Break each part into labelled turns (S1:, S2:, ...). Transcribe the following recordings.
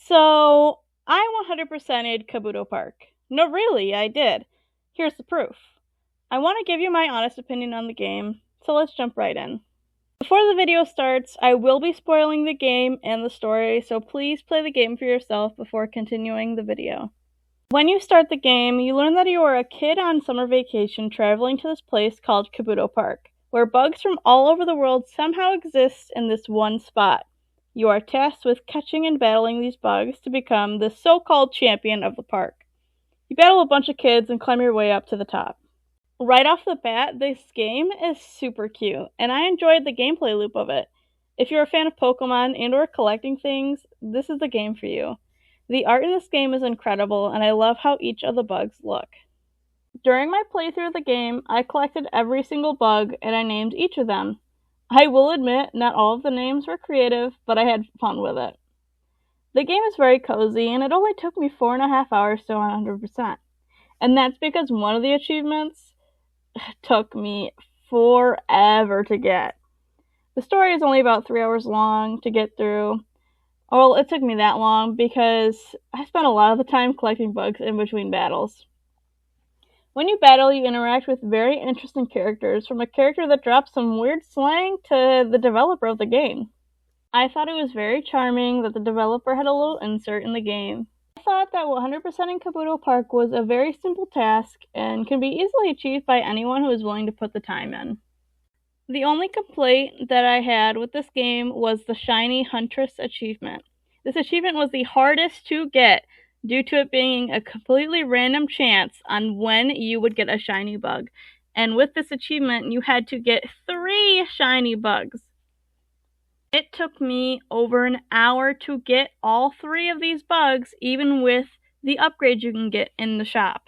S1: So, I 100%ed Kabuto Park. No, really, I did. Here's the proof. I want to give you my honest opinion on the game, so let's jump right in. Before the video starts, I will be spoiling the game and the story, so please play the game for yourself before continuing the video. When you start the game, you learn that you are a kid on summer vacation traveling to this place called Kabuto Park, where bugs from all over the world somehow exist in this one spot. You are tasked with catching and battling these bugs to become the so-called champion of the park. You battle a bunch of kids and climb your way up to the top. Right off the bat, this game is super cute, and I enjoyed the gameplay loop of it. If you're a fan of Pokemon and or collecting things, this is the game for you. The art in this game is incredible, and I love how each of the bugs look. During my playthrough of the game, I collected every single bug, and I named each of them. I will admit, not all of the names were creative, but I had fun with it. The game is very cozy, and it only took me 4.5 hours to 100%. And that's because one of the achievements took me forever to get. The story is only about 3 hours long to get through. Well, it took me that long because I spent a lot of the time collecting bugs in between battles. When you battle, you interact with very interesting characters, from a character that drops some weird slang to the developer of the game. I thought it was very charming that the developer had a little insert in the game. I thought that 100%ing Kabuto Park was a very simple task and can be easily achieved by anyone who is willing to put the time in. The only complaint that I had with this game was the Shiny Huntress achievement. This achievement was the hardest to get, due to it being a completely random chance on when you would get a shiny bug. And with this achievement, you had to get 3 shiny bugs. It took me over an hour to get all 3 of these bugs, even with the upgrades you can get in the shop.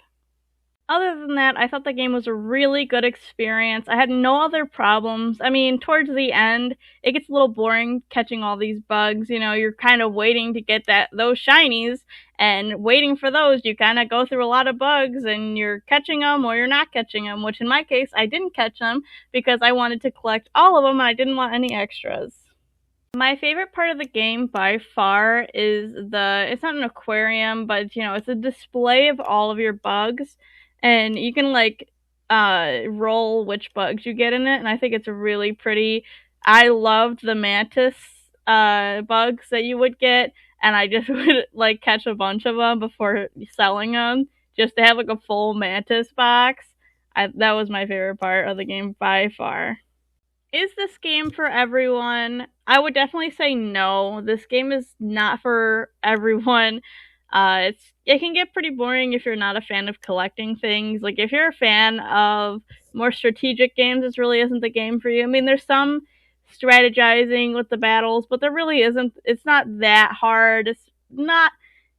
S1: Other than that, I thought the game was a really good experience. I had no other problems. I mean, towards the end, it gets a little boring catching all these bugs. You know, you're kind of waiting to get those shinies, and waiting for those, you kind of go through a lot of bugs, and you're catching them or you're not catching them, which in my case, I didn't catch them because I wanted to collect all of them and I didn't want any extras. My favorite part of the game by far is it's not an aquarium, but it's a display of all of your bugs. And you can roll which bugs you get in it, and I think it's really pretty. I loved the mantis bugs that you would get, and I just would catch a bunch of them before selling them, just to have a full mantis box. That was my favorite part of the game by far. Is this game for everyone? I would definitely say no. This game is not for everyone. It can get pretty boring if you're not a fan of collecting things. If you're a fan of more strategic games, this really isn't the game for you. I mean, there's some strategizing with the battles, but there really isn't. It's not that hard. It's not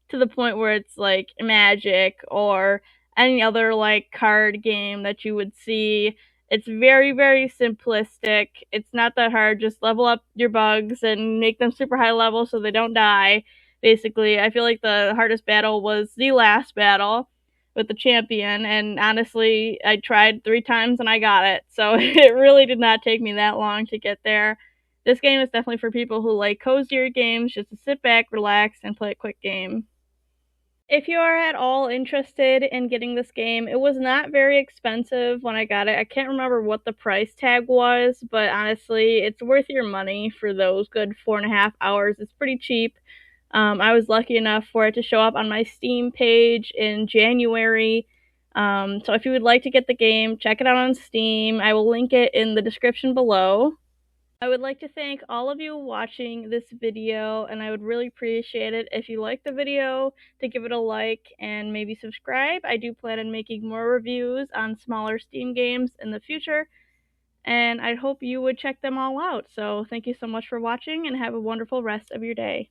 S1: to the point where it's like Magic or any other card game that you would see. It's very, very simplistic. It's not that hard. Just level up your bugs and make them super high level so they don't die. Basically, I feel like the hardest battle was the last battle with the champion, and honestly, I tried 3 times and I got it, so it really did not take me that long to get there. This game is definitely for people who like cozier games, just to sit back, relax, and play a quick game. If you are at all interested in getting this game, it was not very expensive when I got it. I can't remember what the price tag was, but honestly, it's worth your money for those good 4.5 hours. It's pretty cheap. I was lucky enough for it to show up on my Steam page in January. So if you would like to get the game, check it out on Steam. I will link it in the description below. I would like to thank all of you watching this video, and I would really appreciate it if you liked the video to give it a like and maybe subscribe. I do plan on making more reviews on smaller Steam games in the future, and I hope you would check them all out. So thank you so much for watching, and have a wonderful rest of your day.